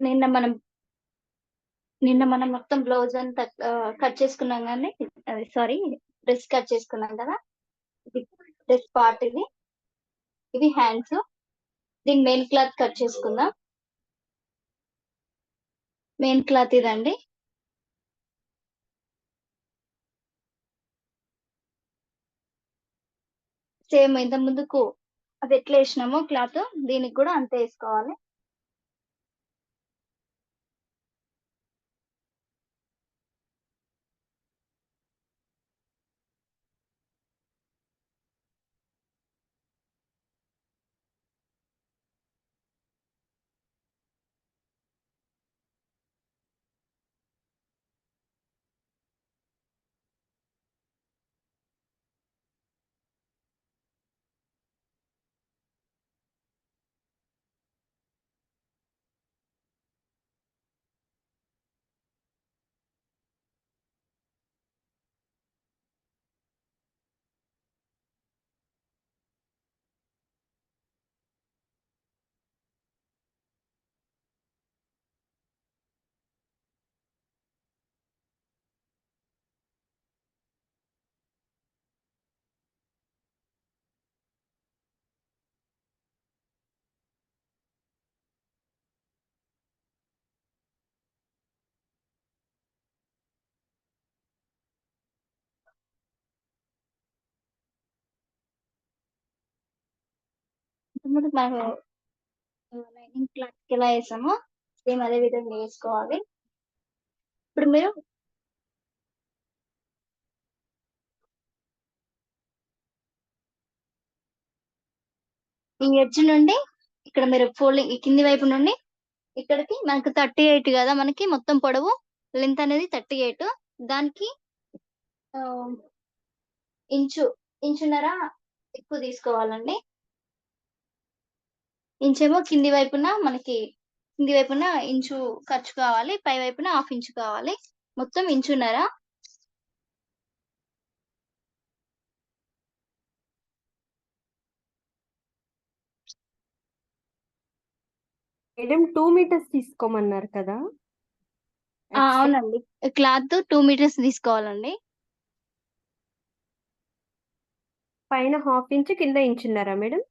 నిన్న మనం నిన్న మనం మొత్తం బ్లౌజ్ అంతా కట్ చేసుకున్నాం గానీ అది సారీ డ్రెస్ కట్ చేసుకున్నాం కదా! ఇది డ్రెస్ పార్ట్ ఇది. ఇవి హ్యాండ్స్. దీని మెయిన్ క్లాత్ కట్ చేసుకుందాం. మెయిన్ క్లాత్ ఇదండి. సేమ్ ఇంత ముందుకు అది ఎట్లా ఏసినామో క్లాత్ దీనికి కూడా అంతే ఏసుకోవాలి. ఇప్పుడు మనం లైనింగ్ క్లాత్ ఎలా ఏసామో సేమ్ అదే విధంగా ఏసుకోవాలి. ఇప్పుడు మీరు ఈ ఎడ్జ్ నుండి ఇక్కడ మీరు ఫోల్డింగ్ ఈ కింది వైపు నుండి ఇక్కడికి మనకు 38 కదా! మనకి మొత్తం పొడవు లెంత్ అనేది 38. దానికి ఆహ్, ఇంచు ఇంచున్నర ఎక్కువ తీసుకోవాలండి. ఇంచేమో కింది వైపున మనకి కింది వైపున ఇంచు ఖర్చు కావాలి. పై వైపున హాఫ్ ఇంచు కావాలి. మొత్తం ఇంచున్నర. మేడం 2 మీటర్స్ తీసుకోమన్నారు కదా! ఎక్స్‌ట్రా అవునండి. క్లాత్ 2 మీటర్స్ తీసుకోవాలండి. పైన హాఫ్ ఇంచ్, కింద ఇంచున్నరా మేడం?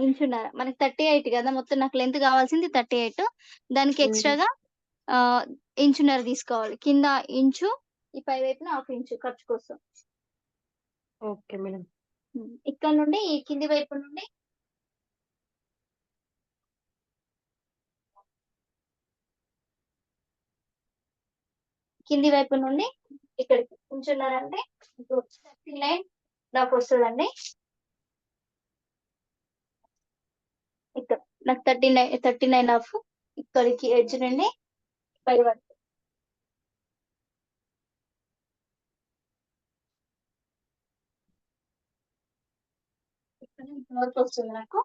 ఇంచున్నర. మనకి 38 కదా! మొత్తం నాకు లెంత్ కావాల్సింది 38. దానికి హ్మ్. ఎక్స్‌ట్రాగా ఆహ్, ఇంచున్నర తీసుకోవాలి. కింద ఇంచు, ఈ పై వైపున హాఫ్ ఇంచు ఖర్చు కోసం. Okay madam. ఇక్కడ నుండి ఈ కింది వైపు నుండి కింది వైపు నుండి ఇక్కడికి ఇంచున్నరంటే ఇప్పుడు 39 దాకొస్తదండి. ఇక్కడ నాకు 39 ఇక్కడికి ఎడ్జ్ నుండి పై వరకు. ఇక్కడ ఇంతవరకు వస్తుంది నాకు.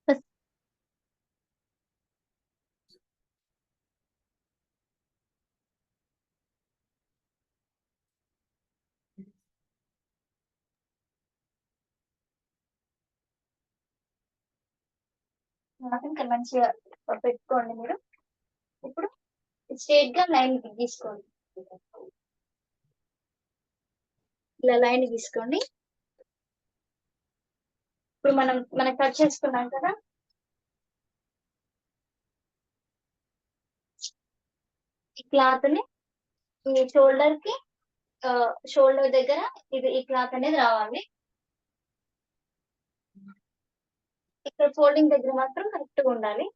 ఫస్ట్ ఇంకా మంచిగా పెట్టుకోండి మీరు. ఇప్పుడు స్ట్రెయిట్‌గా లైన్ గీసుకోండి. ఇలా లైన్ గీసుకోండి. ఇప్పుడు మనం కట్ చేసుకున్నాం కదా! ఈ క్లాత్‌ని ఈ షోల్డర్ దగ్గర ఈ క్లాత్ అనేది రావాలి. ఇక్కడ ఫోల్డింగ్ దగ్గర మాత్రం కరెక్ట్‌గా ఉండాలి.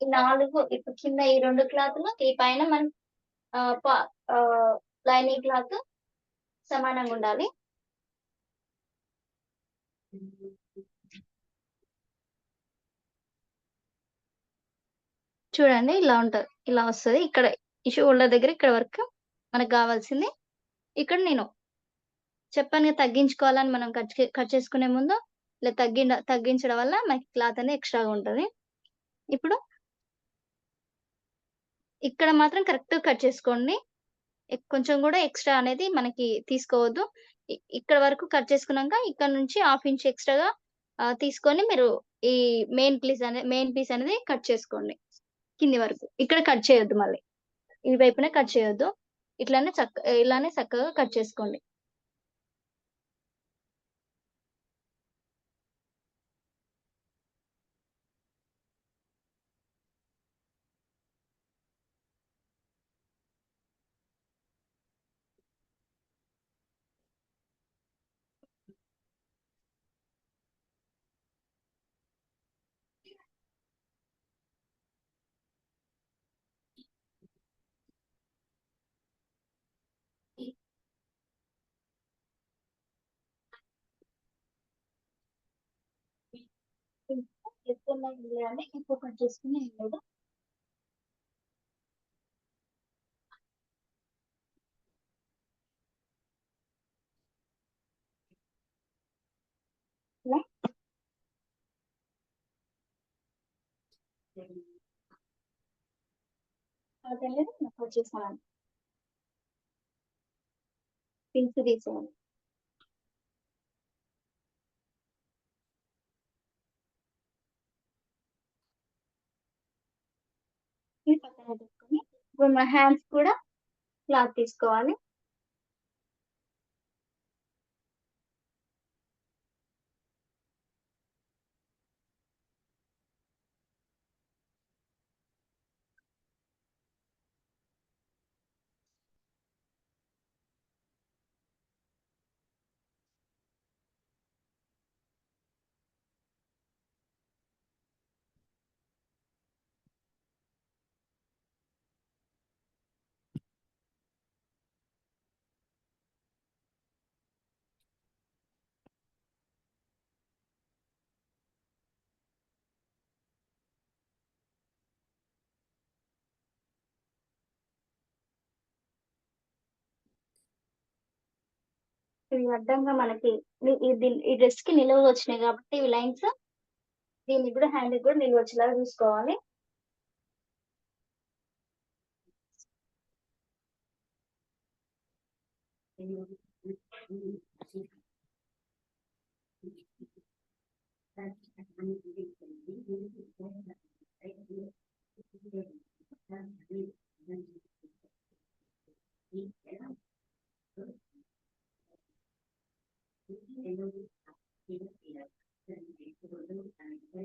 ఈ 4 ఇప్పుడు కింద ఈ 2 క్లాతులు ఈ పైన మనం ఆహ్, ప ఆహ్, లైనింగ్ క్లాత్ సమానంగా ఉండాలి. చూడండి ఇలా ఉంటది. ఇలా వస్తది. ఇక్కడ ఈ షోల్డర్ దగ్గర ఇక్కడ వరకు మనకు గావాల్సింది. ఇక్కడ నేను చెప్పానుగా తగ్గించుకోవాలని మనం కట్ చేసుకునే ముందు ఇలా తగ్గించడం వల్ల మనకి క్లాత్ అనేది ఎక్స్‌ట్రాగా ఉంటది. ఇప్పుడు ఇక్కడ మాత్రం కరెక్ట్‌గా కట్ చేసుకోండి. కొంచెం గూడా ఎక్స్‌ట్రా అనేది మనకి తీసుకోవద్దు. ఇక్కడ వరకు కట్ చేసుకున్నాక ఇక్కడ నుంచి హాఫ్ ఇంచ్ ఎక్స్‌ట్రాగా తీసుకొని మీరు ఈ మెయిన్ పీస్ అనేది కట్ చేసుకోండి కింది వరకు. ఇక్కడ కట్ చేయొద్దు మళ్ళీ. ఈ వైపున కట్ చేయొద్దు. ఇలానే చక్కగా కట్ చేసుకోండి. ఎక్కువ కట్ చేసుకుని ఏం లేదు. ఇలా అనేది కట్ చేసాను. పిన్స్ తీసేయాలి. ఈ పక్కన పెట్టుకొని ఇప్పుడు మన హ్యాండ్స్ కూడా క్లాత్ తీసుకోవాలి. ఇవి అడ్డంగా మనకి ఈ డ్రెస్ కి నిలువ వచ్చినాయి కాబట్టి ఇవి లైన్స్ దీనికి కూడా హ్యాండ్ కూడా నిలువ వచ్చేలాగా చూసుకోవాలి.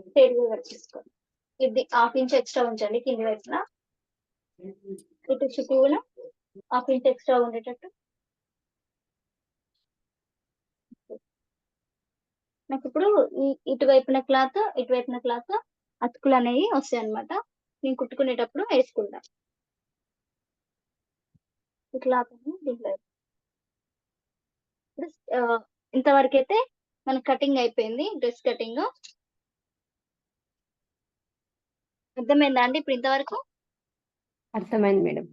స్ట్రైట్ గా కట్ చేసుకోండి. ఇది 1/2 ఇంచ్ ఎక్స్ట్రా ఉంచండి కింది వైపున. ఇటు చుట్టూన 1/2 ఇంచ్ ఎక్స్ట్రా ఉండేటట్టు. నాకు ఇప్పుడు ఇటువైపున క్లాత్ అతుకులు అనేవి వస్తాయి అనమాట. నేను కుట్టుకునేటప్పుడు వేసుకుంటా ఈ క్లాత్ దీంట్లో. ఇప్పుడు ఇంతవరకు అయితే మన కటింగ్ అయిపోయింది. డ్రెస్ కటింగ్ అర్థమైందా అండి ఇప్పుడు ఇంతవరకు? అర్థమైంది మేడం.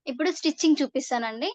ఇప్పుడు స్టిచ్చింగ్ చూపిస్తానండి.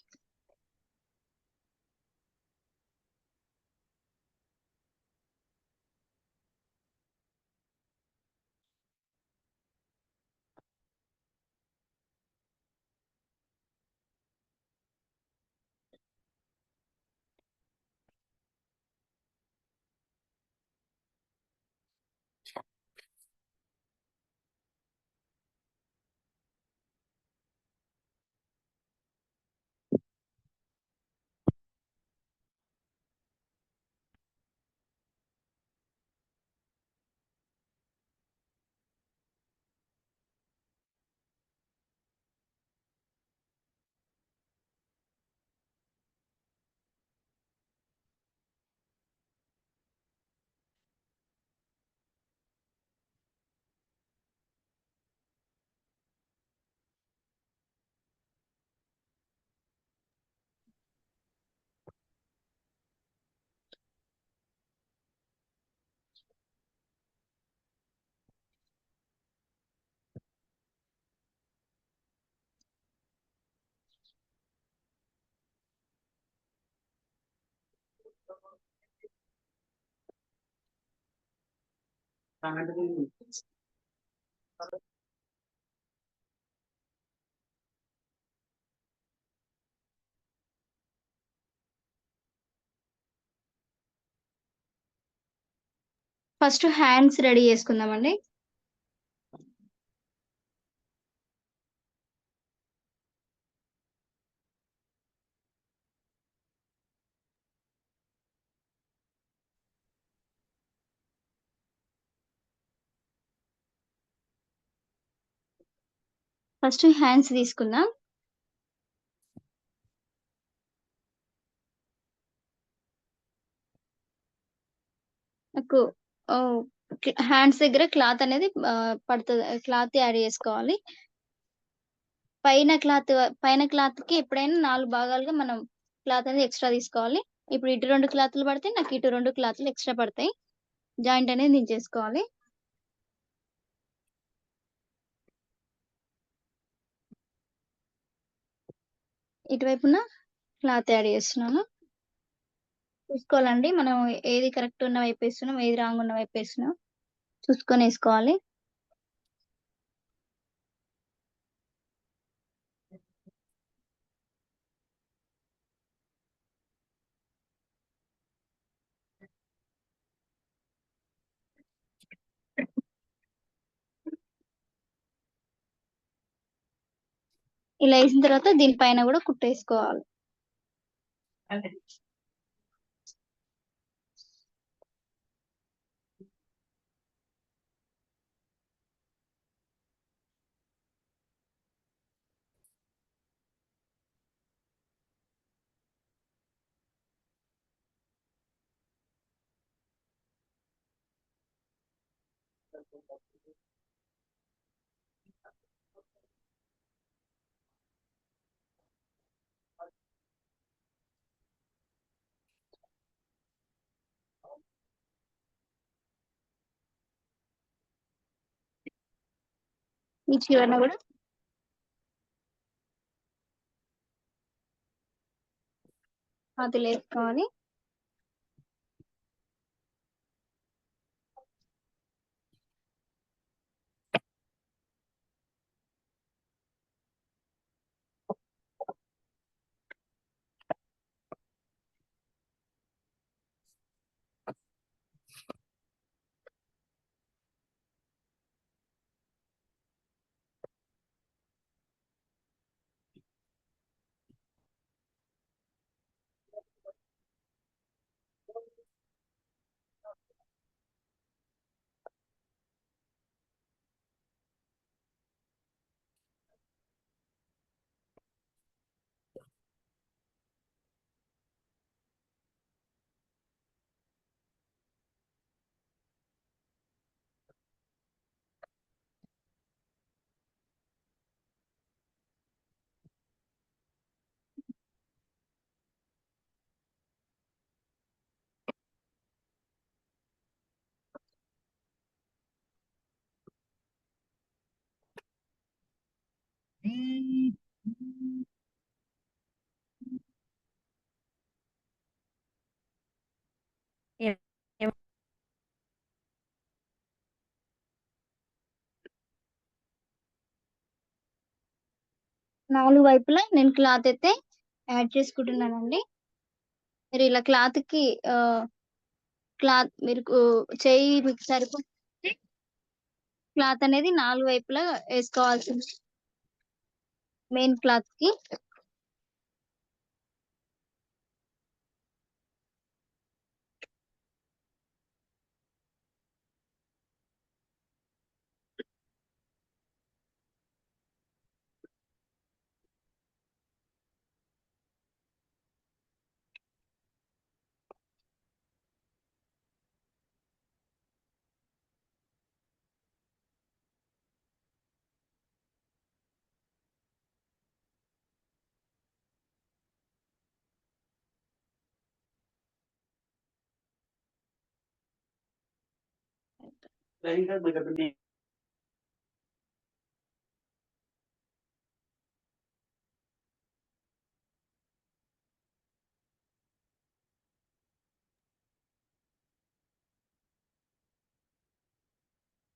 ఫస్ట్ హ్యాండ్స్ రెడీ చేసుకుందామండి. ఫస్ట్ హ్యాండ్స్ తీసుకుందాం. నాకు హ్యాండ్స్ దగ్గర క్లాత్ అనేది పడుతుంది. క్లాత్ యాడ్ చేసుకోవాలి. పైన క్లాత్ కి ఎప్పుడైనా 4 భాగాలుగా మనం క్లాత్ అనేది ఎక్స్ట్రా తీసుకోవాలి. ఇప్పుడు ఇటు 2 క్లాత్లు పడితే నాకు ఇటు 2 క్లాత్లు ఎక్స్ట్రా పడతాయి. జాయింట్ అనేది దించేసుకోవాలి. ఇటువైపున క్లాత్ యాడ్ చేస్తున్నాను. చూసుకోవాలండి మనం ఏది కరెక్ట్ ఉన్న వైపు వేస్తున్నాం, ఏది రాంగ్ ఉన్న వైపు వేస్తున్నాం చూసుకొని వేసుకోవాలి. ఇలా వేసిన తర్వాత దీనిపైన కూడా కుట్టేసుకోవాలి. ఈ చివరన కూడా పాతులు వేసుకోవాలి. ఏ- ఏ- 4 వైపులా నేను క్లాత్ అయితే యాడ్ చేసుకుంటున్నానండి. మీరు ఇలా క్లాత్ కి క్లాత్ మీరు చేయి మీకు సరిపోతే క్లాత్ అనేది 4 వైపులా వేసుకోవాల్సింది మెయిన్ క్లాత్ కి.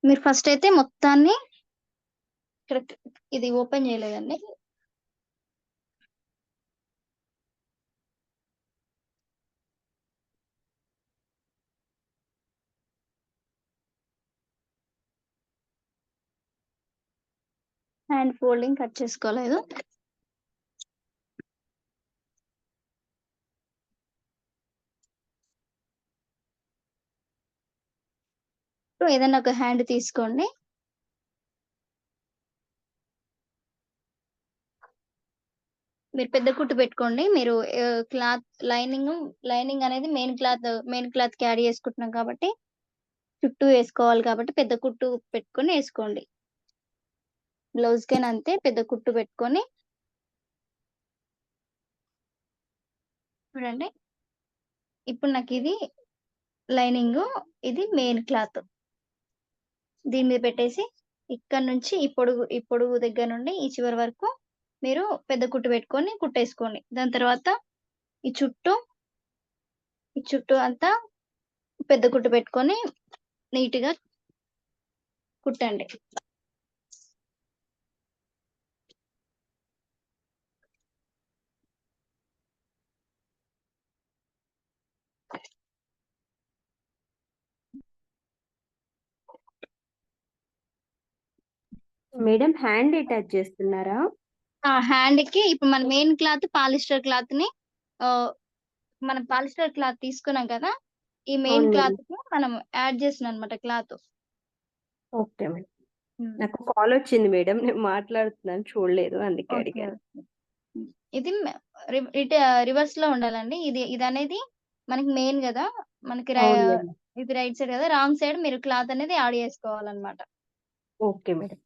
మీరు ఫస్ట్ అయితే మొత్తాన్ని ఇక్కడ ఇది ఓపెన్ చేయలేదండి. హ్యాండ్ ఫోల్డింగ్ కట్ చేసుకోలేదు. ఇప్పుడు ఏదైనా ఒక హ్యాండ్ తీసుకోండి. మీరు పెద్ద కుట్టు పెట్టుకోండి. మీరు క్లాత్ లైనింగ్ అనేది మెయిన్ క్లాత్ కి యాడ్ చేసుకుంటున్నాం కాబట్టి చుట్టూ వేసుకోవాలి కాబట్టి పెద్ద కుట్టు పెట్టుకొని వేసుకోండి. బ్లౌజ్ కైనా అంతే, పెద్ద కుట్టు పెట్టుకొని చూడండి. ఇప్పుడు నాకు ఇది లైనింగ్, ఇది మెయిన్ క్లాత్. దీని మీద పెట్టేసి ఇక్కడ నుంచి ఈ పొడుగు దగ్గర నుండి ఈ చివరి వరకు మీరు పెద్ద కుట్టు పెట్టుకొని కుట్టేసుకోండి. దాని తర్వాత ఈ చుట్టూ అంతా పెద్ద కుట్టు పెట్టుకొని నీట్ గా కుట్టండి. మేడం హ్యాండ్ అటాచ్ చేస్తున్నారా? ఆ హ్యాండ్ కి ఇప్పుడు మన మెయిన్ క్లాత్ పాలిస్టర్ క్లాత్ ని ఆ, మనం పాలిస్టర్ క్లాత్ తీసుకున్నాం కదా, ఈ మెయిన్ అవును మేడం. క్లాత్ కి మనం యాడ్ చేస్తున్నాం అనమాట క్లాత్. Okay madam. నాకు కాల్ వచ్చింది మేడం, నేను మాట్లాడుతున్నాను, చూడలేదు, అందుకే ఓకే, అడిగాను. ఇది రివర్స్ లో ఉండాలండి. ఇది అనేది మనకి మెయిన్ కదా, మనకి అవును మేడం. ఇది రైట్ సైడ్ కదా, రాంగ్ సైడ్ మీరు క్లాత్ అనేది యాడ్ చేసుకోవాలన్నమాట. Okay madam.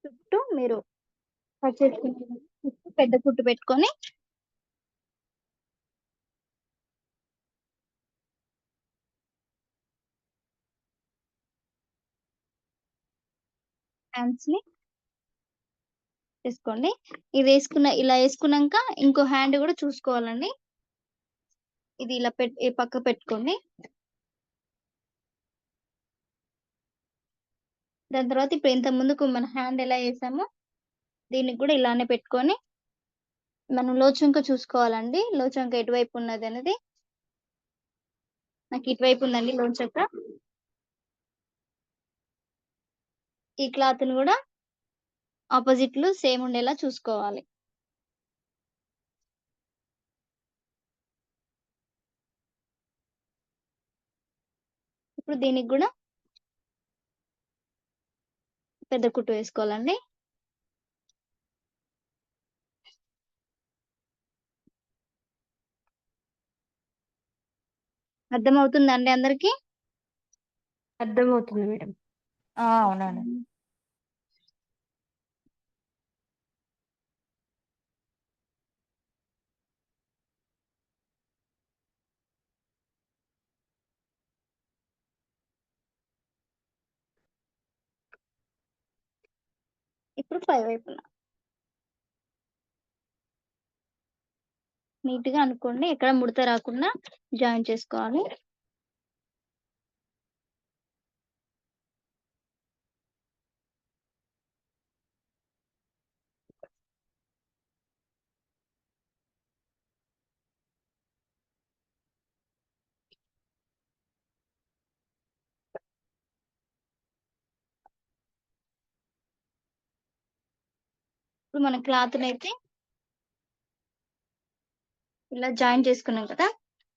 చుట్టూ మీరు కట్ చేసుకున్న చుట్టూ పెద్ద కుట్టు పెట్టుకొని హ్యాండ్స్ ని వేసుకోండి. ఇలా వేసుకున్నాక ఇంకో హ్యాండ్ కూడా చూసుకోవాలండి. ఇది ఇలా ఈ పక్క పెట్టుకోండి. దాని తర్వాత ఇప్పుడు ఇంత ముందుకు మన హ్యాండ్ ఎలా వేసామో దీనికి కూడా ఇలానే పెట్టుకొని మనం లోచంక చూసుకోవాలండి. లోచంక ఎటువైపు ఉన్నది అనేది. నాకు ఇటువైపు ఉందండి లోచంక. ఈ క్లాత్ ని కూడా ఆపోజిట్ లో సేమ్ ఉండేలా చూసుకోవాలి. ఇప్పుడు దీనికి కూడా పెద్ద కుట్టు వేసుకోవాలండి. అర్థమవుతుందండి అందరికి? అర్థమవుతుంది మేడం. అవునండి. ఇప్పుడు పై వైపున నీట్ గా అనుకోండి, ఎక్కడ ముడత రాకుండా జాయిన్ చేసుకోవాలి. ఇప్పుడు మన క్లాత్ అయితే ఇలా జాయిన్ చేసుకున్నాం కదా,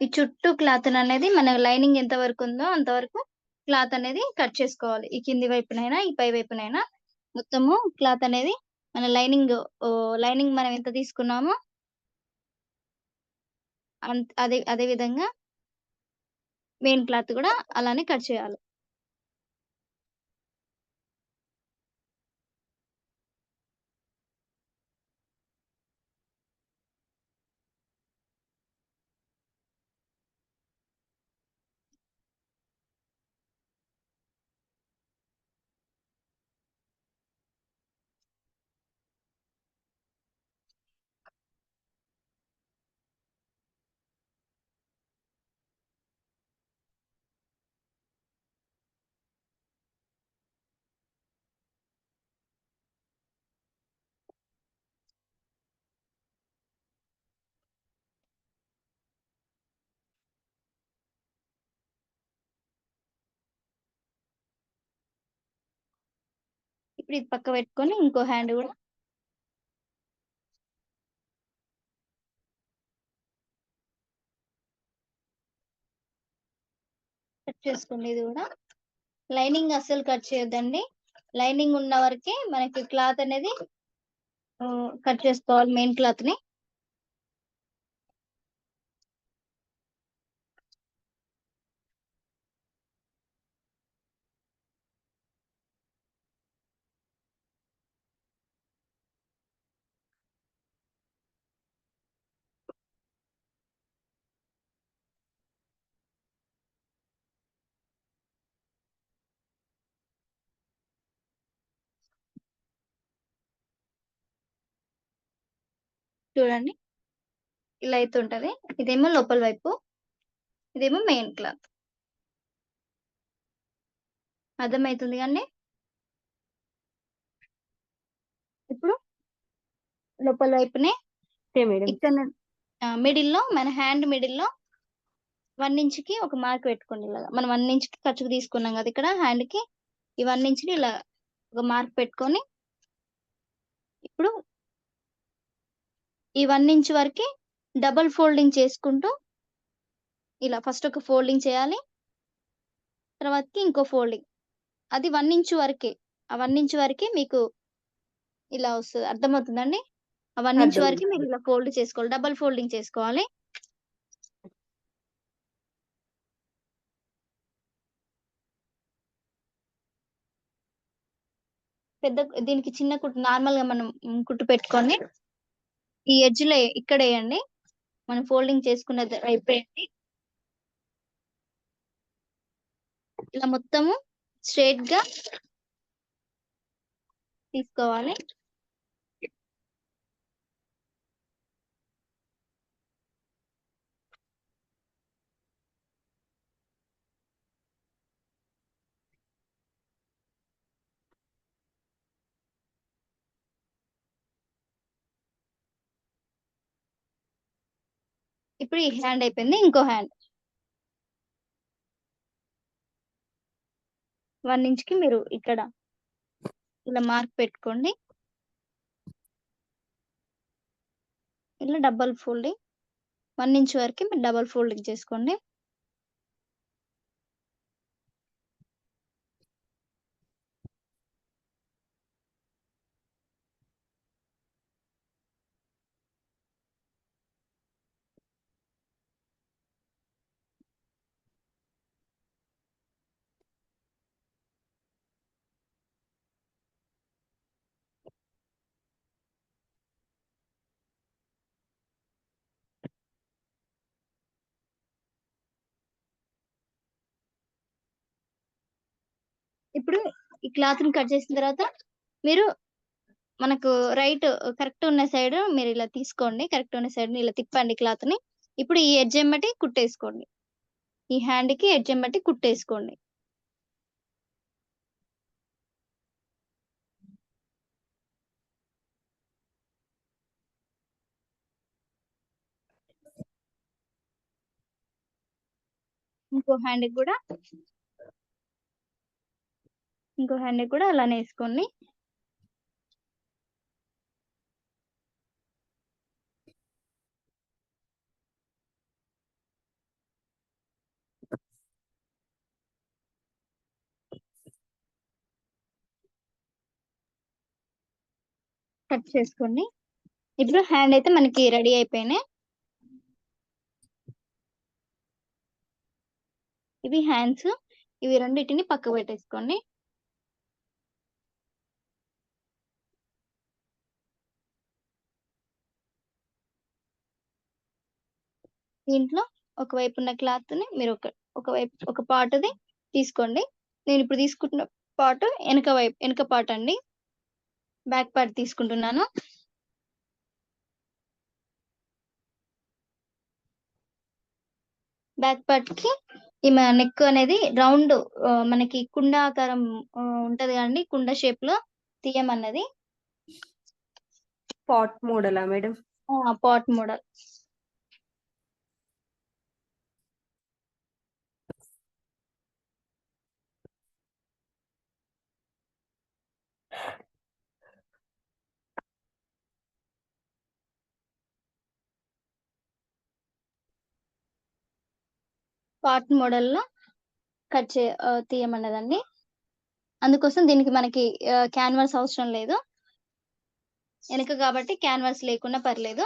ఈ చుట్టూ క్లాత్ అనేది మన లైనింగ్ ఎంత వరకు ఉందో అంతవరకు క్లాత్ అనేది కట్ చేసుకోవాలి. ఈ కింది వైపునైనా ఈ పై వైపునైనా మొత్తము క్లాత్ అనేది మన లైనింగ్ మనం ఎంత తీసుకున్నామో అదే విధంగా మెయిన్ క్లాత్ కూడా అలానే కట్ చేయాలి. ఇప్పుడు ఇది పక్క పెట్టుకొని ఇంకో హ్యాండ్ కూడా కట్ చేసుకోండి. ఇది కూడా లైనింగ్ అస్సలు కట్ చేయొద్దండి. లైనింగ్ ఉన్న వరకే మనకి క్లాత్ అనేది కట్ చేసుకోవాలి, మెయిన్ క్లాత్ ని. చూడండి ఇలా అయితే ఉంటది. ఇదేమో లోపల వైపు, ఇదేమో మెయిన్ క్లాత్. అర్థమవుతుంది కానీ ఇప్పుడు లోపల వైపునే ఓకే మేడం. ఇక్కడ మిడిల్ లో, మన హ్యాండ్ మిడిల్ లో 1 ఇంచ్ కి ఒక మార్క్ పెట్టుకోండి. ఇలాగా మనం 1 ఇంచ్ కి ఖర్చుకు తీసుకున్నాం కదా ఇక్కడ హ్యాండ్ కి, ఈ 1 ఇంచ్ ని ఇలా ఒక మార్క్ పెట్టుకొని ఇప్పుడు ఈ 1 ఇంచ్ వరకు డబల్ ఫోల్డింగ్ చేసుకుంటూ ఇలా ఫస్ట్ ఒక ఫోల్డింగ్ చేయాలి, తర్వాతకి ఇంకో ఫోల్డింగ్. అది 1 ఇంచ్ వరకే. ఆ 1 ఇంచ్ వరకే మీకు ఇలా వస్తుంది. అర్థమవుతుందండి? ఆ 1 ఇంచ్ అర్థం. వరకు మీరు ఇలా ఫోల్డ్ చేసుకోవాలి, డబల్ ఫోల్డింగ్ చేసుకోవాలి. పెద్ద దీనికి చిన్న కుట్టు నార్మల్ గా మనం కుట్టు పెట్టుకొని ఈ ఎడ్జ్ లో ఇక్కడ వేయండి. మనం ఫోల్డింగ్ చేసుకున్నది అయిపోయింది. ఇలా మొత్తము స్ట్రైట్ గా తీసుకోవాలి. ఇప్పుడు ఈ హ్యాండ్ అయిపోయింది. ఇంకో హ్యాండ్ 1 ఇంచ్ కి మీరు ఇక్కడ ఇలా మార్క్ పెట్టుకోండి. ఇలా డబల్ ఫోల్డింగ్ 1 ఇంచ్ వరకు మీరు డబల్ ఫోల్డింగ్ చేసుకోండి. ఇప్పుడు ఈ క్లాత్ ని కట్ చేసిన తర్వాత మీరు మనకు రైట్ కరెక్ట్ ఉన్న సైడ్ మీరు ఇలా తీసుకోండి. కరెక్ట్ ఉన్న సైడ్ ని ఇలా తిప్పండి క్లాత్ ని. ఇప్పుడు ఈ ఎడ్జ్ ఎమ్మటి కుట్టేసుకోండి. ఈ హ్యాండ్ కి ఎడ్జ్ ఎమ్మటి కుట్టేసుకోండి. ఇంకో హ్యాండ్ కూడా అలానే వేసుకోండి. కట్ చేసుకోండి. ఇప్పుడు హ్యాండ్ అయితే మనకి రెడీ అయిపోయినాయి. ఇవి హ్యాండ్స్. ఇవి రెండింటిని పక్క పెట్టేసుకోండి. దీంట్లో ఒకవైపు ఉన్న క్లాత్ ని మీరు ఒకవైపు ఒక పార్ట్ది తీసుకోండి. నేను ఇప్పుడు తీసుకుంటున్న పార్ట్ వెనక పార్ట్ అండి. బ్యాక్ పార్ట్ తీసుకుంటున్నాను. బ్యాక్ పార్ట్ కి ఈ నెక్ అనేది రౌండ్ మనకి కుండ ఆకారం ఉంటది కదండి, కుండ షేప్ లో తీయమన్నది. పాట్ మోడలా మేడం? Pot model. పార్ట్ మోడల్లో తీయమన్నదండి. అందుకోసం దీనికి మనకి క్యాన్వాస్ అవసరం లేదు. వెనక కాబట్టి క్యాన్వాస్ లేకున్నా పర్లేదు.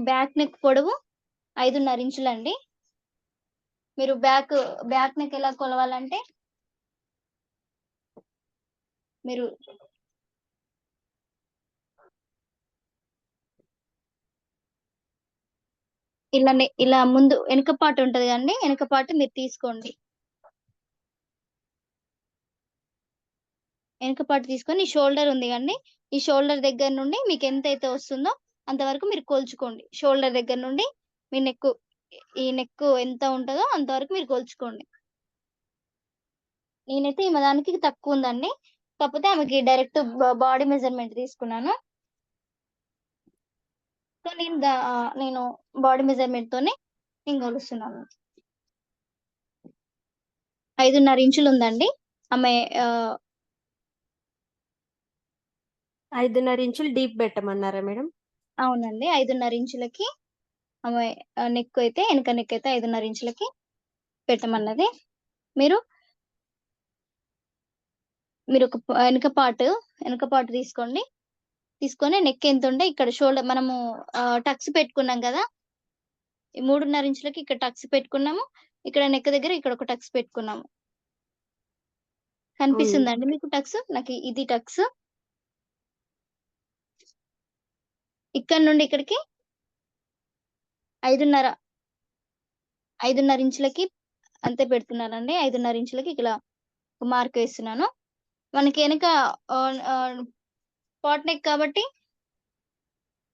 బ్యాక్ నెక్ పొడవు 5.5 ఇంచులండి. మీరు బ్యాక్ నెక్ ఎలా కొలవాలంటే మీరు ఇలా ముందు వెనక పార్ట్ ఉంటది కదండి, వెనక పార్ట్ మీరు తీసుకోండి. వెనక పార్ట్ తీసుకొని ఈ షోల్డర్ ఉంది కండి, ఈ షోల్డర్ దగ్గర నుండి మీకు ఎంత అయితే వస్తుందో అంతవరకు మీరు కొలుచుకోండి. షోల్డర్ దగ్గర నుండి మీ ఈ నెక్ ఎంత ఉంటుందో అంతవరకు మీరు కొలుచుకోండి. నేనైతే ఈమె దానికి తక్కువ ఉందండి, కాకపోతే ఆమెకి డైరెక్ట్ బాడీ మెజర్మెంట్ తీసుకున్నాను. సో నేను బాడీ మెజర్మెంట్ తోనే నేను కొలుస్తున్నాను. 5.5 ఇంచులు ఉందండి ఆమె. 5.5 ఇంచులు డీప్ పెట్టమన్నారా మేడం? అవునండి, 5.5 ఇంచులకి ఆమె నెక్ అయితే, వెనక నెక్ అయితే 5.5 ఇంచులకి పెట్టమన్నది. మీరు ఒక వెనక పార్ట్ తీసుకొని నెక్ ఎంత ఉంటే ఇక్కడ షోల్డర్ మనము టక్స్ పెట్టుకున్నాం కదా, ఈ 3.5 ఇంచులకి ఇక్కడ టక్స్ పెట్టుకున్నాము, ఇక్కడ నెక్ దగ్గర ఇక్కడ ఒక టక్స్ పెట్టుకున్నాము. కనిపిస్తుందండి మీకు టక్స్? నాకు ఇది టక్స్. ఇక్కడ నుండి ఇక్కడికి 5.5 ఇంచులకి అంతే పెడుతున్నానండి. 5.5 ఇంచులకి ఇక్కడ మార్క్ వేస్తున్నాను. మనకి వెనక పాట్ నెక్ కాబట్టి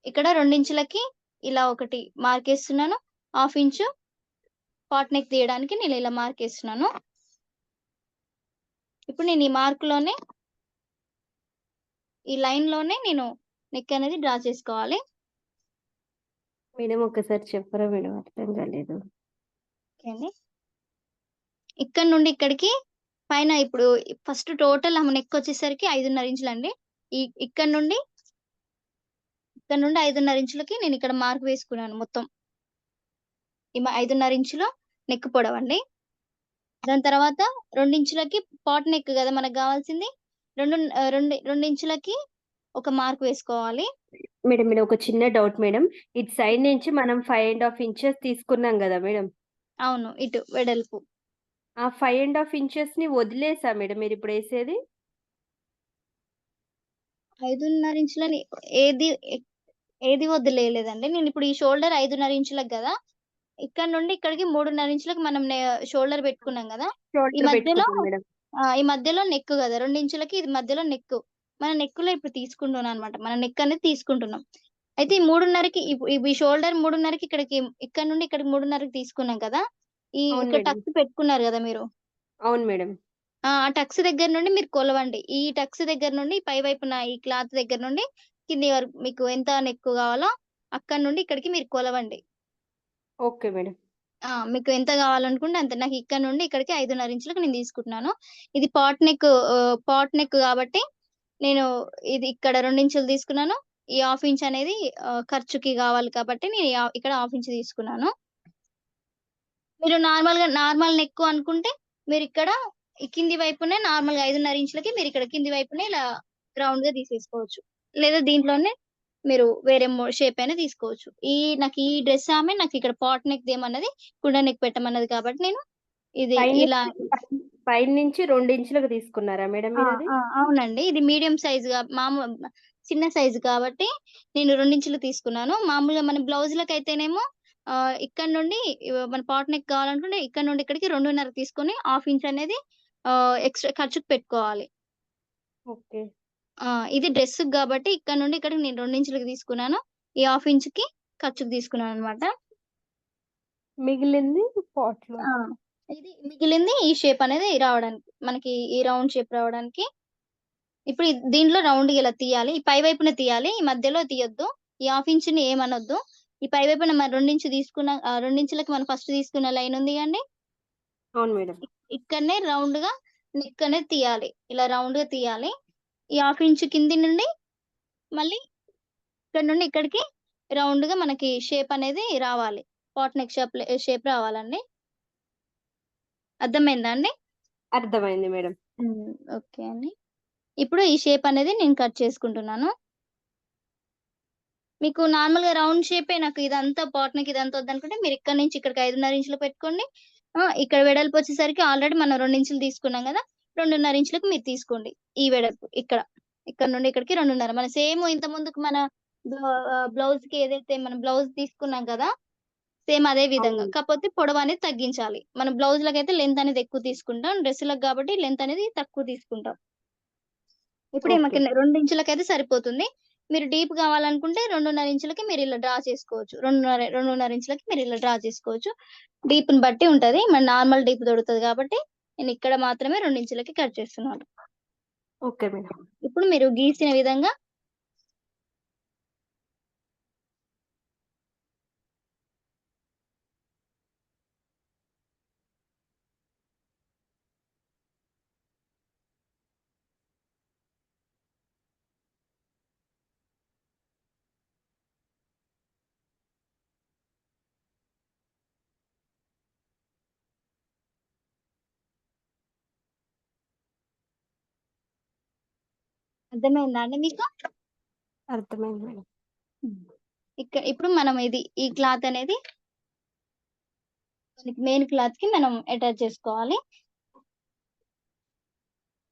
ఇక్కడ 2 ఇంచులకి ఇలా ఒకటి మార్క్ వేస్తున్నాను. 1/2 ఇంచు పాట్ నెక్ తీయడానికి నేను ఇలా మార్క్ వేస్తున్నాను. ఇప్పుడు నేను ఈ లైన్ లోనే నేను నెక్ అనేది డ్రా చేసుకోవాలి. మేడం ఒకసారి చెప్పరా మేడం, అర్థం కాలేదు. ఇక్కడ నుండి ఇక్కడికి పైన ఇప్పుడు ఫస్ట్ టోటల్ నెక్ వచ్చేసరికి 5.5 ఇంచులండి. ఇక్కడ నుండి 5.5 ఇంచులకి నేను ఇక్కడ మార్క్ వేసుకున్నాను. మొత్తం 5.5 ఇంచులో నెక్ పొడవండి. దాని తర్వాత 2 ఇంచులకి పాట్ నెక్ కదా మనకు కావాల్సింది. 2 ఇంచులకి ఒక మార్క్ వేసుకోవాలి. మేడం ఒక చిన్న డౌట్ మేడం, ఇటు సైడ్ నుంచి మనం 5.5 ఇంచెస్ తీసుకున్నాం కదా మేడం? అవును, ఇటు వెడల్పు. ఆ 5.5 ఇంచెస్ ని వదిలేసా మేడం మీరు ఇప్పుడు వేసేది? 5.5 ఇంచులని ఏది వదిలేయలేదండి. నేను ఇప్పుడు ఈ షోల్డర్ 5.5 ఇంచులకు కదా, ఇక్కడ నుండి ఇక్కడికి 3.5 ఇంచులకు మనం షోల్డర్ పెట్టుకున్నాం కదా, ఈ మధ్యలో నెక్ కదా 2 ఇంచులకి, ఇది మధ్యలో నెక్. మన నెక్ లో ఇప్పుడు తీసుకుంటున్నాం అనమాట, మన నెక్ అనేది తీసుకుంటున్నాం. అయితే ఈ 3.5కి ఈ షోల్డర్ 3.5కి ఇక్కడ నుండి ఇక్కడికి 3.5కి తీసుకున్నాం కదా, ఇక్కడ టక్స్ పెట్టుకున్నారు కదా మీరు. అవును మేడం. ఆ టక్స్ దగ్గర నుండి మీరు కొలవండి. ఈ టక్స్ దగ్గర నుండి పై వైపున ఈ క్లాత్ దగ్గర నుండి కింది వరకు మీకు ఎంత నెక్ కావాలో అక్కడ నుండి ఇక్కడికి మీరు కొలవండి. Okay madam. మీకు ఎంత కావాలనుకుంటే అంత. నాకు ఇక్కడ నుండి ఇక్కడికి 5.5 ఇంచులకు నేను తీసుకుంటున్నాను. ఇది పాట్ నెక్ కాబట్టి నేను ఇది ఇక్కడ 2 ఇంచులు తీసుకున్నాను. ఈ 1/2 ఇంచ్ అనేది ఖర్చుకి కావాలి కాబట్టి నేను ఇక్కడ 1/2 ఇంచ్ తీసుకున్నాను. మీరు నార్మల్ నెక్ అనుకుంటే మీరు ఇక్కడ ఈ కింది వైపునే నార్మల్‌గా 5.5 ఇంచులకి మీరు ఇక్కడ కింది వైపునే ఇలా రౌండ్‌గా తీసేసుకోవచ్చు. లేదా దీంట్లోనే మీరు వేరే షేప్ అయినా తీసుకోవచ్చు. నాకు ఈ డ్రెస్ ఆమె నాకు ఇక్కడ పాట్ నెక్ దేమన్నది కుండ నెక్ పెట్టమన్నది కాబట్టి నేను ఇది ఇలా పైన నుంచి 2 ఇంచులకు తీసుకున్నారా మేడం మీరు అది? అవునండి. ఇది మీడియం సైజ్‌గా చిన్న సైజ్ కాబట్టి నేను 2 ఇంచులు తీసుకున్నాను. మామూలుగా మన బ్లౌజులకైతేనేమో ఇక్కడ నుండి మన పాట్ నెక్ కావాలనుకుంటే ఇక్కడ నుండి ఇక్కడికి 2.5 తీసుకొని 1/2 ఇంచ్ అనేది ఎక్స్‌ట్రా ఖర్చుకి పెట్టుకోవాలి. ఓకే. ఇది డ్రెస్‌కి కాబట్టి ఇక్కడ నుండి ఇక్కడికి నేను 2 ఇంచులకి తీసుకున్నాను. ఈ 1/2 ఇంచ్‌కి ఖర్చుకి తీసుకున్నాననమాట. మిగిలింది పాట్‌లో. ఇది మిగిలింది ఈ షేప్ అనేది రావడానికి, మనకి ఈ రౌండ్ షేప్ రావడానికి. ఇప్పుడు దీంట్లో రౌండ్‌గా ఇలా తీయాలి. ఈ పై వైపున తీయాలి. ఈ మధ్యలో తీయొద్దు. ఈ 1/2 ఇంచ్‌ని ఏమనొద్దు. ఈ పై వైపున మనం 2 ఇంచ్ 2 ఇంచులకి మనం ఫస్ట్ తీసుకున్న లైన్ ఉంది కదండీ! అవును మేడం. ఇక్కడనే రౌండ్‌గా నెక్ అనేది తీయాలి. ఇలా రౌండ్‌గా తీయాలి. ఈ 1/2 ఇంచ్ కింది నుండి మళ్ళీ ఇక్కడ నుండి ఇక్కడికి రౌండ్ గా మనకి షేప్ అనేది రావాలి. పాట్ నెక్ షేప్ రావాలండి. అర్థమైందా అండి? అర్థమైంది మేడం. ఓకే అండి. ఇప్పుడు ఈ షేప్ అనేది నేను కట్ చేసుకుంటున్నాను. మీకు నార్మల్‌గా రౌండ్ షేపే నాకు ఇదంతా పాట్ నెక్ ఇదంతా వద్దనుకుంటే మీరు ఇక్కడి నుంచి ఇక్కడికి 5:30 ఇంచులు పెట్టుకోండి. ఇక్కడ వెడల్పు వచ్చేసరికి ఆల్రెడీ మనం 2 ఇంచులు తీసుకున్నాం గదా! 2:30 ఇంచులకు మీరు తీసుకోండి. ఈ వెడల్పు ఇక్కడ. ఇక్కడ నుండి ఇక్కడికి 2:30 మన సేమ్ ఇంత ముందుకు మన బ్లౌజ్‌కి ఏదైతే మనం బ్లౌజ్ తీసుకున్నాం కదా! సేమ్ అదే విధంగా. అవును. కాపోతే పొడవనేది తగ్గించాలి. మనం బ్లౌజ్‌లకైతే లెంత్ అనేది ఎక్కువ తీసుకుంటాం. డ్రెస్సులకు గాబట్టి లెంత్ అనేది తక్కువ తీసుకుంటాం. ఇప్పుడు ఓకే. ఈమెకి 2 ఇంచులకైతే సరిపోతుంది. మీరు డీప్ గావాలనుకుంటే 2:30 ఇంచులకి మీరిలా డ్రా చేసుకోవచ్చు. 2:30 ఇంచులకి మీరిలా డ్రా చేసుకోవచ్చు. డీప్‌ని బట్టి ఉంటది. మన నార్మల్ డీప్ దొరుకుతది గాబట్టి, నేనిక్కడ మాత్రమే 2 ఇంచులకి కట్ చేస్తున్నాను. Okay madam. ఇప్పుడు మీరు గీసిన విధంగా అర్థమైందా అండి మీకు? అర్థమైంది మేడం. హ్మ్. ఇప్పుడు మనం ఈ క్లాత్ అనేది మెయిన్ క్లాత్‌కి మనం అటాచ్ చేసుకోవాలి.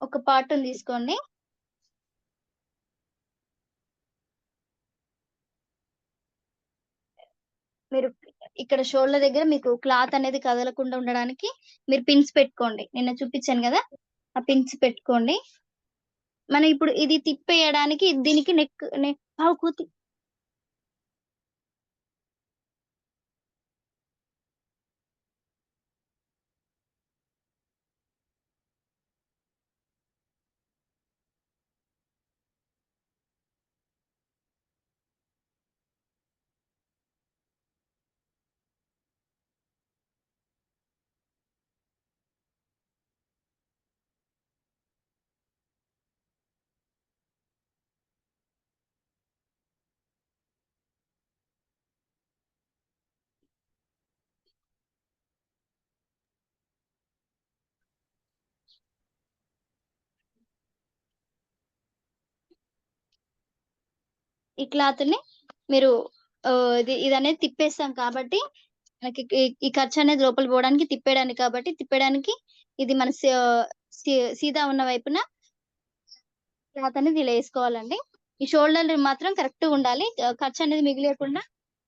ఒక పార్ట్‌ని తీసుకోండి. మీరు ఇక్కడ షోల్డర్ దగ్గర మీకు క్లాత్ అనేది కదలకుండా ఉండడానికి మీరు పిన్స్ పెట్టుకోండి. నిన్న చూపించాను గదా! ఆ పిన్స్ పెట్టుకోండి. మనం ఇప్పుడు ఇది తిప్పేయడానికి దీనికి ఆగు కోతి. ఈ క్లాత్‌ని మీరు ఇదనేది తిప్పేస్తాం కాబట్టి మనకి ఈ ఖర్చనేది లోపలికి పోవడానికి తిప్పేయడానికి కాబట్టి తిప్పేయడానికి ఇది మన సీదా ఉన్న వైపున క్లాత్ అనేది ఇలా ఏసుకోవాలండి. ఈ షోల్డర్ మాత్రం కరెక్ట్‌గుండాలి. ఖర్చనేది మిగిలియకుండా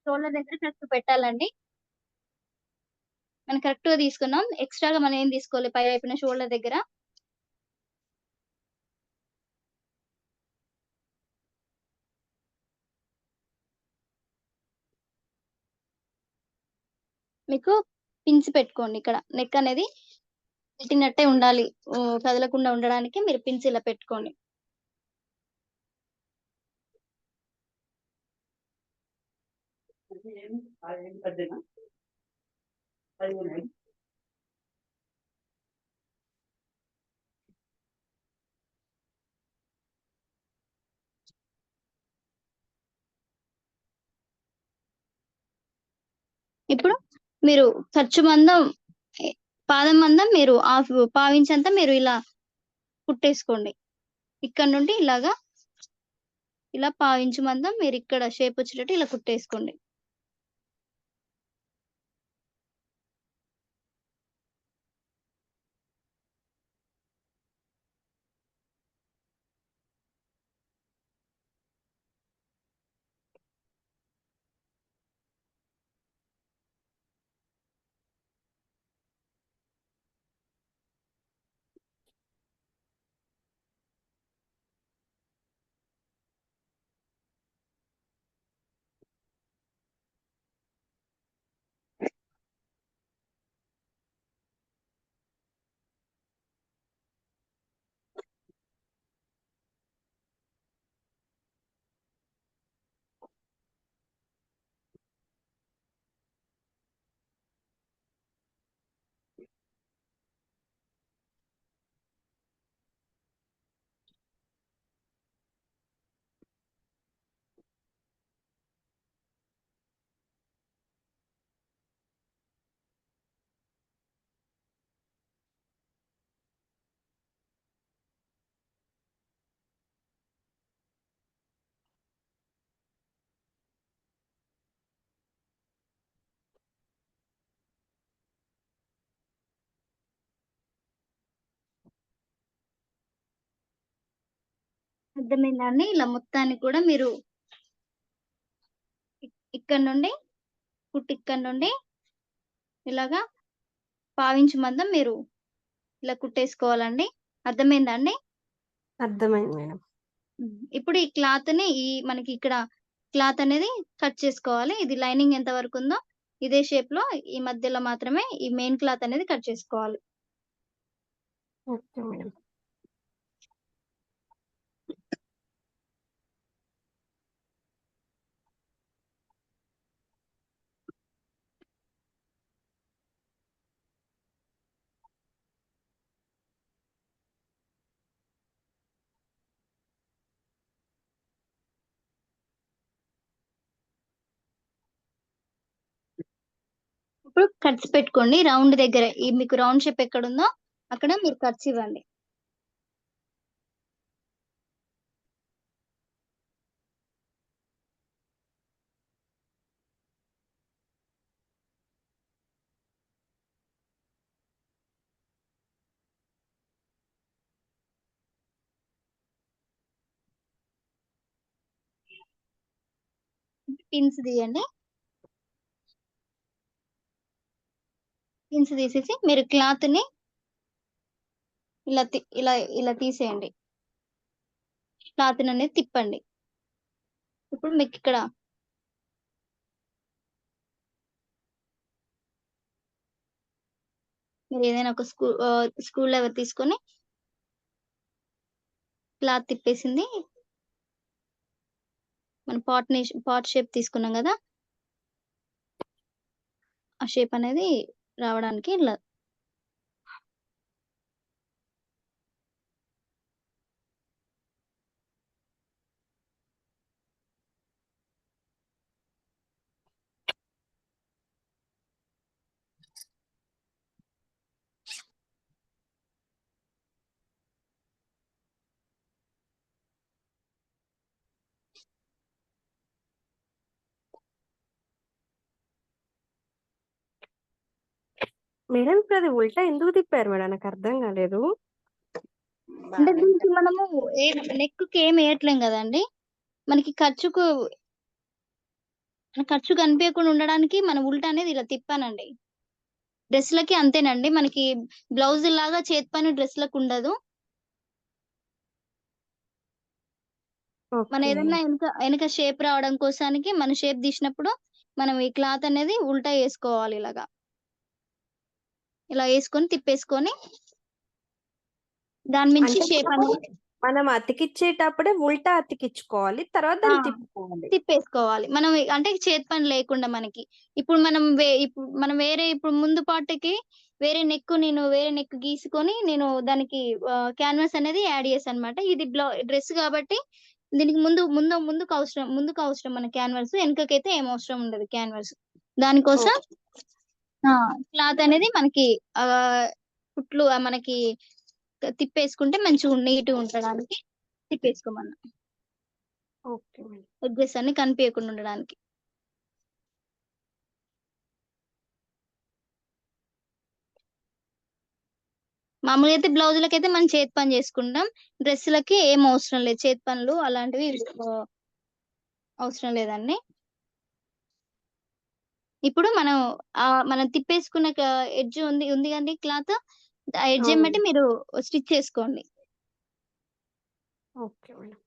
షోల్డర్ దగ్గర కరెక్ట్ పెట్టాలండి. మనం కరెక్ట్‌గా తీసుకున్నాం. ఎక్స్‌ట్రా‌గా మనం ఏం తీసుకోలే పై వైపున షోల్డర్ దగ్గర. మీకు పిన్స్ పెట్టుకోండి ఇక్కడ. నెక్ అనేది పెట్టినట్టే ఉండాలి. కదలకుండా ఉండడానికి మీరు పిన్స్ ఇలా పెట్టుకోండి. ఇప్పుడు మీరు ఖర్చు మందం ఎ పాదం మందం మీరు పావించంతా మీరు ఇలా కుట్టేసుకోండి. ఇక్కడ నుండి ఇలాగా ఇలా పావించు మందం మీరిక్కడ షేప్ వచ్చేటట్టు ఇలా కుట్టేసుకోండి. అర్థమైందండి. ఇలా మొత్తాన్ని కూడా మీరు ఇక్కడ నుండి ఇక్కడ నుండి ఇలాగా పావించి మందం మీరు ఇలా కుట్టేసుకోవాలండి. అర్థమైందా అండి? అర్థమైంది మేడం. ఇప్పుడు ఈ క్లాత్‌ని మనకి ఇక్కడ క్లాత్ అనేది కట్ చేసుకోవాలి. ఇది లైనింగ్ ఎంత వరకుందో ఇదే షేప్‌లో ఈ మధ్యలో మాత్రమే ఈ మెయిన్ క్లాత్ అనేది కట్ చేసుకోవాలి. Okay madam. ఇప్పుడు కట్స్ పెట్టుకోండి. రౌండ్ దగ్గర మీకు రౌండ్ షేప్ ఎక్కడుందో అక్కడ మీరు కట్స్ ఇవ్వండి. పిన్స్ తీయండి. పిన్స్ తీసేసి మీరు క్లాత్‌ని ఇలా తీసేయండి. క్లాత్‌ననేది తిప్పండి. ఇప్పుడు మీకిక్కడ మీరేదైనా ఒక స్క్రూ డ్రైవర్ తీసుకొని క్లాత్ తిప్పేసింది మనం పాట్ షేప్ తీసుకున్నాం గదా! ఆ షేప్ అనేది రావడానికి ఇలా మేడం ఇప్పుడు అది ఉల్టా ఎందుకు తిప్పారు మేడం? నాకు అర్థం కాలేదు. అంటే దీనికి మనము నెక్‌కి ఏమి ఎయట్లేం గదండీ! మనకి ఖర్చు కనిపియకుండా ఉండడానికి మనం ఉల్టా అనేది ఇలా తిప్పానండి. డ్రెస్‌లకి అంతేనండి. మనకి బ్లౌజుల్లాగా చేతి పని డ్రెస్‌లకుండదు. మనం ఓకే. ఏదన్నా ఎనక షేప్ రావడం కోసానికి మన షేప్ తీసినప్పుడు మనం ఈ క్లాత్ అనేది ఉల్టా యేసుకోవాలి ఇలాగా. ఇలా యేసుకొని తిప్పేసుకొని దాని మించి అంటే షేప్ అనేది మనం అతికిచ్చేటప్పుడే ఉల్టా అతికిచ్చుకోవాలి. తర్వాత ఆ! దాన్ని తిప్పుకోవాలి. తిప్పేసుకోవాలి. మనం అంటే చేతి పని లేకుండా మనకి. ఇప్పుడు మనం ఇప్పుడు ముందు పార్ట్‌కి వేరే నెక్ గీసుకొని నేను దానికి క్యాన్వాస్ అనేది యాడ్ చేశానన్నమాట. ఇది డ్రెస్ కాబట్టి దీనికి ముందుకు అవసరం మన క్యాన్వాస్. ఎనకకైతే ఏం అవసరం ఉండదు క్యాన్వాస్. దానికోసం ఓకే. ఆ! క్లాత్ అనేది మనకి కుట్లు మనకి తిప్పేసుకుంటే నీట్‌గా ఉండడానికి తిప్పేసుకోమన్నా. Okay madam. ఎడ్జెస్ అన్ని కనిపియకుండా ఉండడానికి. మామూలుగా అయితే బ్లౌజులకైతే మనం చేతి పని చేసుకుంటాం. డ్రెస్సులకి ఏం అవసరం లేదు. చేతి పనులు అలాంటివి ఆహ్, అవసరం లేదండి. ఇప్పుడు మనం తిప్పేసుకున్న ఎడ్జ్ ఉంది కదండీ క్లాత్. ఆ ఎడ్జ్ అవును. ఎమ్మటే మీరు స్టిచ్ చేసుకోండి. Okay madam.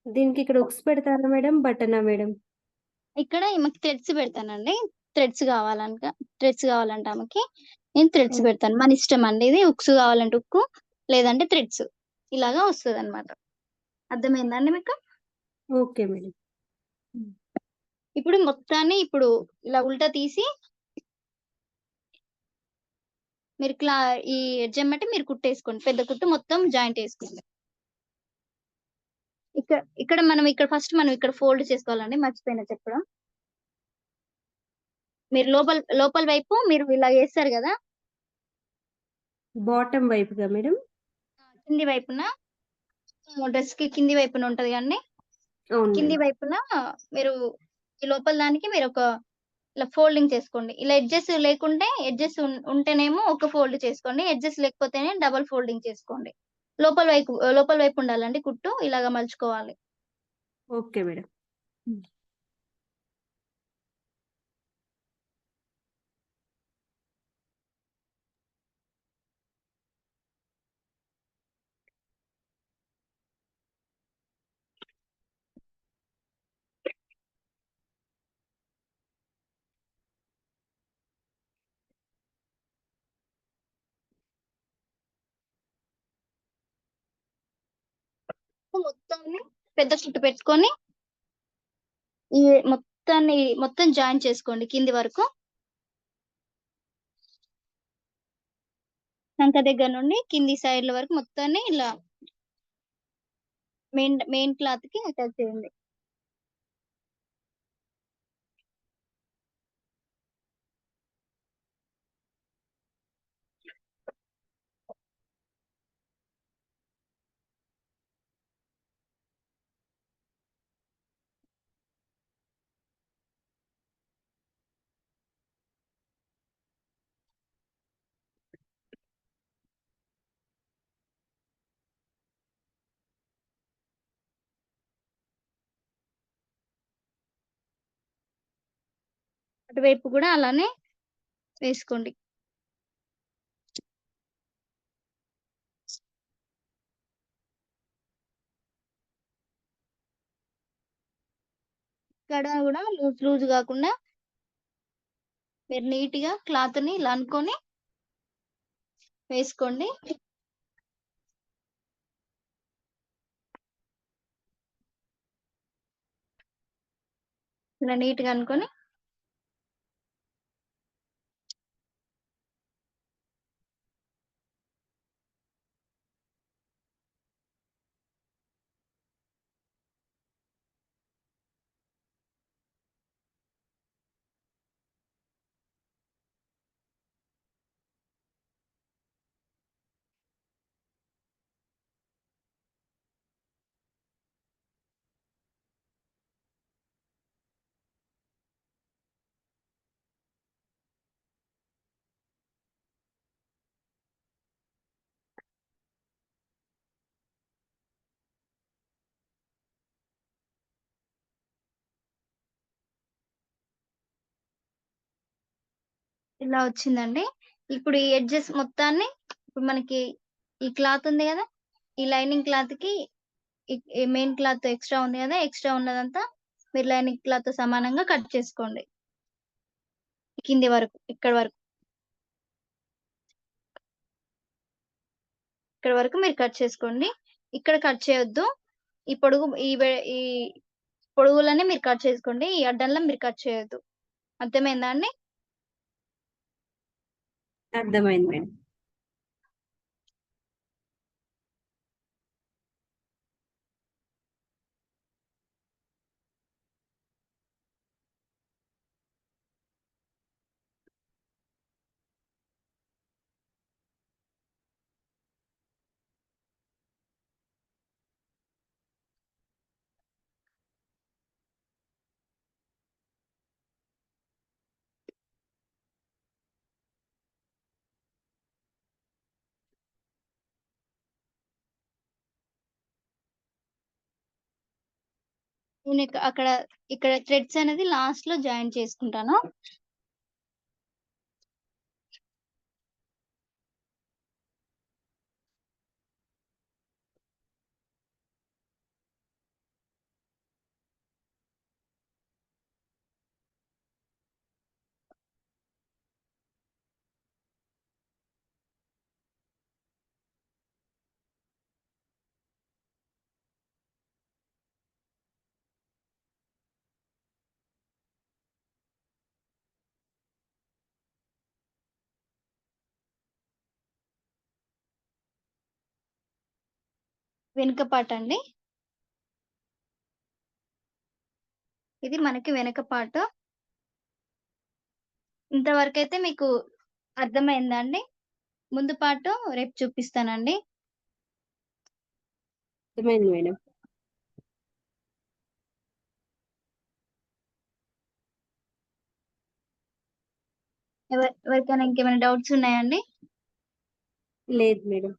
దీనికి ఇక్కడ ఉక్స్ పెడతారా మేడం, బటనా మేడం? ఇక్కడ ఈమెకి థ్రెడ్స్ పెడతానండి. థ్రెడ్స్ కావాలనుక థ్రెడ్స్ కావాలంటే ఆమెకి నేను థ్రెడ్స్ ఓ- పెడతాను. మన ఇష్టం అండి. ఇది ఉక్స్ కావాలంటే ఉక్కు, లేదంటే థ్రెడ్స్ ఇలాగా వస్తుంది అనమాట. అర్థమైందా అండి మీకు? Okay madam. ఇప్పుడు మొత్తాన్ని ఇప్పుడు ఇలా ఉల్టా తీసి మీరు ఈ ఎడ్జ్ ఎమ్మటి మీరు కుట్టేసుకోండి. పెద్ద కుట్టు మొత్తం జాయింట్ వేసుకోండి. ఇక్కడ మనం ఫస్ట్ మనం ఇక్కడ ఫోల్డ్ చేసుకోవాలండి. మర్చిపోయినా చెప్పడం. మీరు లోపల లోపల వైపు మీరు ఇలా వేస్తారు కదా, బాటమ్ వైపుగా మేడం? కింది వైపున డ్రెస్ కి కింది వైపున ఉంటది కానీ అవును కింది మేడం. వైపున మీరు ఈ లోపల దానికి మీరు ఒక ఇలా ఫోల్డింగ్ చేసుకోండి. ఇలా ఎడ్జెస్ లేకుంటే ఎడ్జెస్ ఉంటేనేమో ఒక ఫోల్డ్ చేసుకోండి. ఎడ్జెస్ లేకపోతేనే డబల్ ఫోల్డింగ్ చేసుకోండి. లోపల వైపు ఉండాలండి కుట్టు ఇలాగా మలుచుకోవాలి. Okay madam. మొత్తాన్ని పెద్ద కుట్టు పెట్టుకొని ఈ మొత్తం జాయిన్ చేసుకోండి కింది వరకు. సంక దగ్గర నుండి కింది సైడ్ల వరకు మొత్తాన్ని ఇలా మెయిన్ క్లాత్ కి అటాచ్ చేయండి. అటువైపు కూడా అలానే వేసుకోండి. ఇక్కడ కూడా లూజ్ కాకుండా మీరు నీట్ గా క్లాత్ ని ఇలా అనుకొని వేసుకోండి. ఇలా నీట్ గా అనుకొని ఇలా వచ్చిందండి. ఇప్పుడు ఈ ఎడ్జెస్ మొత్తాన్ని ఇప్పుడు మనకి ఈ క్లాత్ ఉంది కదా, ఈ లైనింగ్ క్లాత్ కి ఈ మెయిన్ క్లాత్ ఎక్స్ట్రా ఉంది కదా, ఎక్స్ట్రా ఉన్నదంతా మీరు లైనింగ్ క్లాత్ సమానంగా కట్ చేసుకోండి. కింది వరకు ఇక్కడ వరకు మీరు కట్ చేసుకోండి. ఇక్కడ కట్ చేయొద్దు. ఈ పొడుగు ఈ పొడుగులనే మీరు కట్ చేసుకోండి. ఈ అడ్డంలో మీరు కట్ చేయొద్దు. అర్థమైందా అండి? అర్థమైంది మేడం. నేను ఇక్కడ థ్రెడ్స్ అనేది లాస్ట్ లో జాయిన్ చేసుకుంటాను. వెనుక పార్ట్ అండి. ఇది మనకి వెనక పార్ట్. ఇంతవరకైతే మీకు అర్థమైందా అండి? ముందు పార్ట్ రేపు చూపిస్తానండి. అర్థమైంది మేడం. ఎవరికైనా ఇంకేమైనా డౌట్స్ ఉన్నాయా అండి? లేదు మేడం.